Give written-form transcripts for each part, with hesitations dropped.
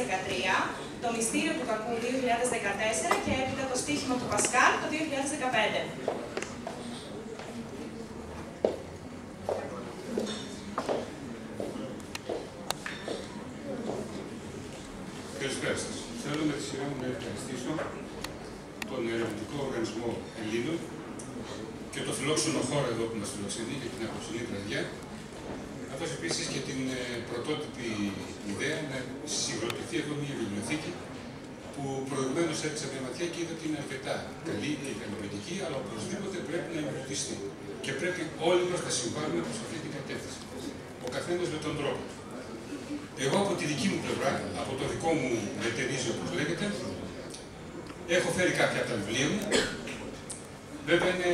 2013, το μυστήριο του κακού 2014 και έπειτα το στοίχημα του Πασκάλ το 2015. Καλησπέρα σας. Θέλω με τη σειρά μου να ευχαριστήσω τον Ερευνητικό Οργανισμό Ελλήνων και το φιλόξενο χώρο εδώ που μας φιλοξενεί για την απόψινή βραδιά, καθώς επίσης και την πρωτότυπη ιδέα να συγκροτηθεί εδώ μια βιβλιοθήκη που προηγουμένως έριξα μια ματιά και είδα ότι είναι αρκετά καλή και ικανοποιητική, αλλά οπωσδήποτε πρέπει να εμπλουτιστεί. Και πρέπει όλοι μας να συμβάλλουμε προς αυτή την κατεύθυνση. Ο καθένας με τον τρόπο. Εγώ από τη δική μου πλευρά, από το δικό μου μετερίζιο όπως λέγεται, έχω φέρει κάποια από τα βιβλία μου. Βέβαια είναι,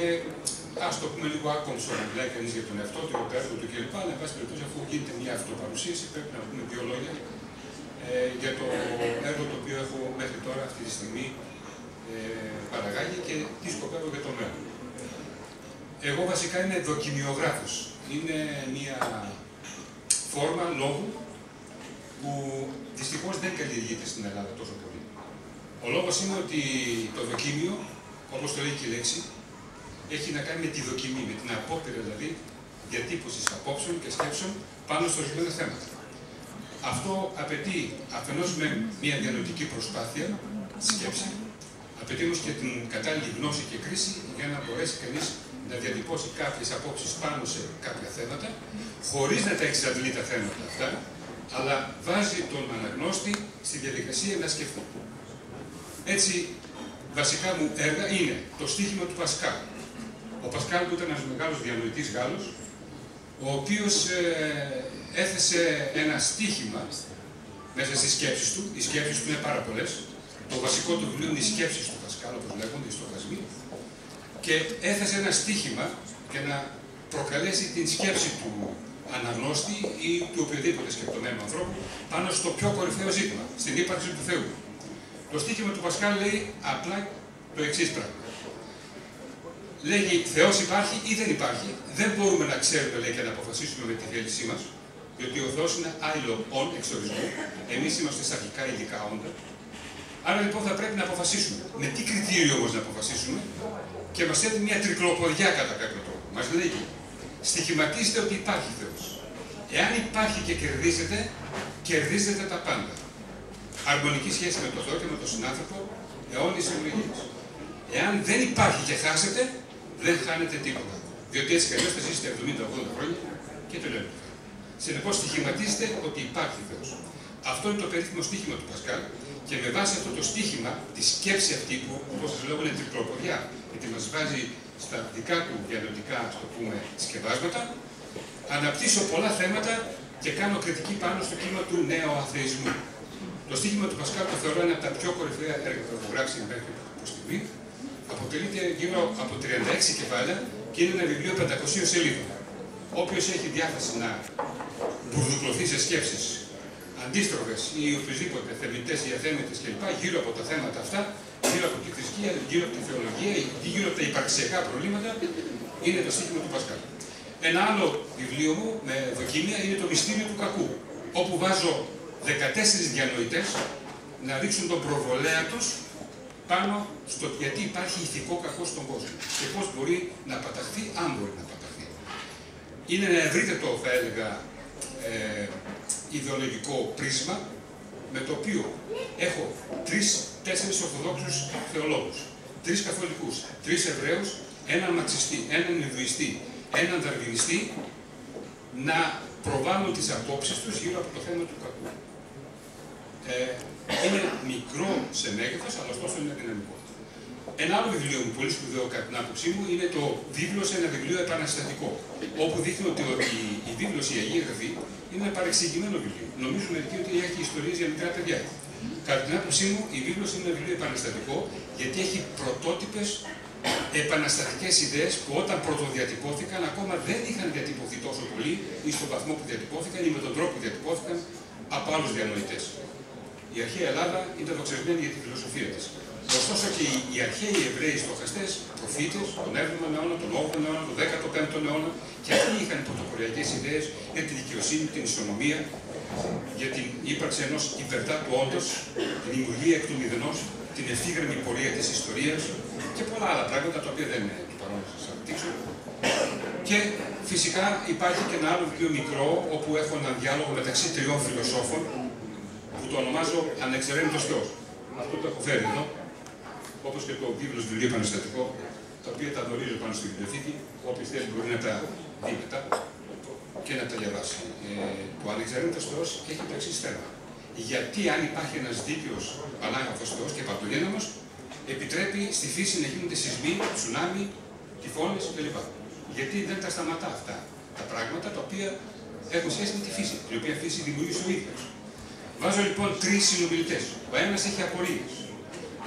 ας το πούμε, λίγο άκομψο να μιλάει κανείς για τον εαυτό του, για το έργο του κλπ. Αλλά, εν πάση περιπτώσει, αφού γίνεται μια αυτοπαρουσίαση, πρέπει να πούμε δύο λόγια για το έργο το οποίο έχω μέχρι τώρα αυτή τη στιγμή παραγάγει και τι σκοπεύω για το μέλλον. Εγώ βασικά είμαι δοκιμιογράφος. Είναι μια φόρμα λόγου που δυστυχώς δεν καλλιεργείται στην Ελλάδα τόσο πολύ. Ο λόγος είναι ότι το δοκίμιο, όπως το λέει και η λέξη, έχει να κάνει με τη δοκιμή, με την απόπειρα δηλαδή διατύπωσης απόψεων και σκέψεων πάνω στο ορισμένα θέματα. Αυτό απαιτεί αφενός με μια διανοητική προσπάθεια, σκέψη, απαιτεί όμως και την κατάλληλη γνώση και κρίση για να μπορέσει κανείς να διατυπώσει κάποιες απόψεις πάνω σε κάποια θέματα, χωρίς να τα εξαντλεί τα θέματα αυτά, αλλά βάζει τον αναγνώστη στη διαδικασία να σκεφτεί. Έτσι, βασικά μου έργα είναι το στοίχημα του Πασκάλ. Ο Πασκάλ που ήταν ένας μεγάλος διανοητής Γάλλος, ο οποίος έθεσε ένα στοίχημα μέσα στις σκέψεις του. Οι σκέψεις του είναι πάρα πολλές. Το βασικό του βιβλίο είναι οι σκέψεις του Πασκάλ, όπως λέγονται, οι στοχασμοί. Και έθεσε ένα στοίχημα για να προκαλέσει την σκέψη του αναγνώστη ή του οποιοδήποτε σκεπτομένου ανθρώπου πάνω στο πιο κορυφαίο ζήτημα, στην ύπαρξη του Θεού. Το στοίχημα του Πασκάλ λέει απλά το εξής πράγμα. Λέγει Θεός υπάρχει ή δεν υπάρχει, δεν μπορούμε να ξέρουμε λέει, και να αποφασίσουμε με τη θέλησή μας, διότι ο Θεός είναι άειλο ον εξορισμού, εμείς είμαστε σαρκικά υλικά όντα. Άρα λοιπόν θα πρέπει να αποφασίσουμε. Με τι κριτήριο όμως να αποφασίσουμε, και μας έδινε μια τρικλοποδιά κατά κάποιο τρόπο. Μας λέει στοιχηματίστε ότι υπάρχει Θεός. Εάν υπάρχει και κερδίζετε, κερδίζετε τα πάντα. Αρμονική σχέση με τον Θεό και με τον συνάνθρωπο, αιώνιες ευλογίες. Εάν δεν υπάρχει και χάσετε, δεν χάνετε τίποτα. Διότι έτσι κι αλλιώς θα ζήσετε 70-80 χρόνια και τελειώνει. Συνεπώς, στοιχηματίστε ότι υπάρχει Θεός. Αυτό είναι το περίφημο στοίχημα του Πασκάλ, και με βάση αυτό το στοίχημα, τη σκέψη αυτή που, όπως σας λέω, είναι τρικλοποδιά, γιατί μας βάζει στα δικά του διανοητικά, ας το πούμε, σκευάσματα, αναπτύσσω πολλά θέματα και κάνω κριτική πάνω στο κύμα του νέο-αθεϊσμού. Το στοίχημα του Πασκάλ το θεωρώ ένα από τα πιο κορυφαία έργα που έχω γράψει μέχρι στιγμή. Αποτελείται γύρω από 36 κεφάλαια και είναι ένα βιβλίο 500 σελίδων. Όποιος έχει διάθεση να μπουρδουκλωθεί σε σκέψεις αντίστροφες ή οποιοδήποτε θεμητές ή αθέμητες κλπ. Γύρω από τα θέματα αυτά, γύρω από τη θρησκεία, γύρω από τη θεολογία, γύρω από τα υπαρξιακά προβλήματα, είναι το στοίχημα του Πασκάλ. Ένα άλλο βιβλίο μου με δοκίμια είναι το μυστήριο του κακού, όπου βάζω 14 διανοητές να ρίξουν τον προβολέα τους πάνω στο γιατί υπάρχει ηθικό κακό στον κόσμο και πώς μπορεί να παταχθεί, αν μπορεί να παταχθεί. Είναι ένα ευρύτερο, θα έλεγα, ιδεολογικό πρίσμα, με το οποίο έχω 3-4 Ορθοδόξους θεολόγους, 3 Καθολικούς, 3 Εβραίους, έναν Μαρξιστή, έναν Ινδουιστή, έναν Δαρβινιστή, να προβάλλουν τις απόψεις τους γύρω από το θέμα του κακού. Είναι μικρό σε μέγεθος, αλλά ωστόσο είναι δυναμικό. Ένα άλλο βιβλίο μου, πολύ σπουδαίο κατά την άποψή μου, είναι το Βίβλος, ένα βιβλίο επαναστατικό, όπου δείχνει ότι η Βίβλος, η Αγία Γραφή, είναι ένα παρεξηγημένο βιβλίο. Νομίζουν μερικοί ότι έχει ιστορίες για μικρά παιδιά. Κατά την άποψή μου, η Βίβλος είναι ένα βιβλίο επαναστατικό, γιατί έχει πρωτότυπες επαναστατικές ιδέες που όταν πρωτοδιατυπώθηκαν ακόμα δεν είχαν διατυπωθεί τόσο πολύ ή στον βαθμό που διατυπώθηκαν ή με τον τρόπο που διατυπώθηκαν από άλλους διανοητές. Η αρχαία Ελλάδα ήταν δοξασμένη για τη φιλοσοφία της. Ωστόσο και οι αρχαίοι Εβραίοι στοχαστές, προφήτες, τον 7ο αιώνα, τον 8ο αιώνα, τον 15ο αιώνα, και αυτοί είχαν πρωτοποριακές ιδέες για τη δικαιοσύνη, την ισονομία, για την ύπαρξη ενός υπερτάτου όντως, την δημιουργία εκ του μηδενός, την ευθύγραμμη πορεία της ιστορίας και πολλά άλλα πράγματα τα οποία δεν είναι του παρόν να σας αναπτύξω. Και φυσικά υπάρχει και ένα άλλο βιβλίο μικρό, όπου έχω έναν διάλογο μεταξύ τριών φιλοσόφων, που το ονομάζω Ανεξαιρέτητος Θεός. Αυτό το έχω φέρει εδώ, όπως και το βίβλος βιβλίο επαναστατικό, τα οποία τα γνωρίζω πάνω στη βιβλιοθήκη. Όποιος θέλει μπορεί να τα δει μετά και να τα διαβάσει. Το Ανεξαιρέτητος Θεός έχει το εξής θέμα. Γιατί αν υπάρχει ένας δίκαιος πανάγραφος Θεός και παντογέναμος, επιτρέπει στη φύση να γίνονται σεισμοί, τσουνάμι, τυφώνες κλπ. Γιατί δεν τα σταματά αυτά τα πράγματα τα οποία έχουν σχέση με τη φύση, την οποία φύση δημιουργήσει ο ίδιος. Βάζω λοιπόν τρεις συνομιλητές. Ο ένας έχει απορίες.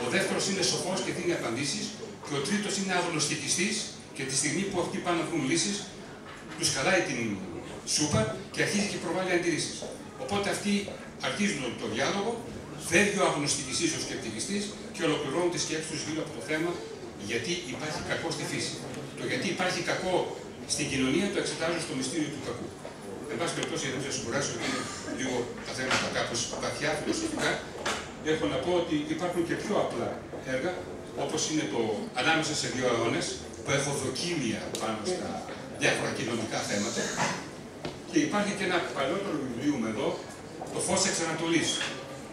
Ο δεύτερος είναι σοφός και δίνει απαντήσεις. Και ο τρίτος είναι αγνωστικιστής και τη στιγμή που αυτοί πάνε να βρουν λύσεις, τους χαλάει την σούπα και αρχίζει και προβάλλει αντιρρήσεις. Οπότε αυτοί αρχίζουν το διάλογο, φεύγει ο αγνωστικιστής, ο σκεπτικιστής και ολοκληρώνουν τη σκέψη τους γύρω από το θέμα γιατί υπάρχει κακό στη φύση. Το γιατί υπάρχει κακό στην κοινωνία το εξετάζω στο μυστήριο του κακού. Εν πάση περιπτώσει, για να μην σας κουράσω, γιατί λίγο τα θέματα κάπως βαθιά φιλοσοφικά, έχω να πω ότι υπάρχουν και πιο απλά έργα, όπως είναι το Ανάμεσα σε δύο αιώνες, που έχω δοκίμια πάνω στα διάφορα κοινωνικά θέματα. Και υπάρχει και ένα παλιότερο βιβλίο μου εδώ, το Φως εξ Ανατολής,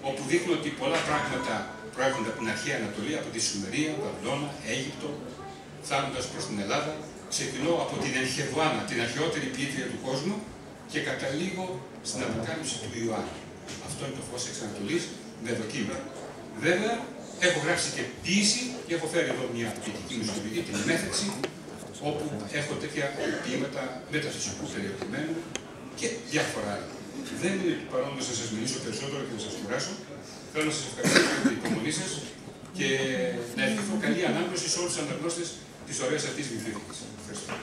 όπου δείχνω ότι πολλά πράγματα προέρχονται από την αρχαία Ανατολή, από τη Σουμερία, Βαβυλώνα, Αίγυπτο, φτάνοντας προς την Ελλάδα. Ξεκινώ από την Ελχεβουάνα, την αρχαιότερη ποιήτρια του κόσμου, και καταλήγω στην Αποκάλυψη του Ιωάννη. Αυτό είναι το Φως εξ Ανατολής, με δοκίμια. Βέβαια, έχω γράψει και ποίηση και έχω φέρει εδώ μια ποιητική μου συλλογή, την Μέθεξη, όπου έχω τέτοια ποίηματα μεταφυσικού περιεχομένου και διάφορα άλλα. Δεν είναι του παρόντος να σας μιλήσω περισσότερο και να σας κουράσω. Θέλω να σας ευχαριστήσω για την υπομονή σας και να ευχηθώ καλή ανάγνωση σε όλους τους αναγνώστες της ωραίας αυτής βιβλιοθήκης. Ευχαριστώ.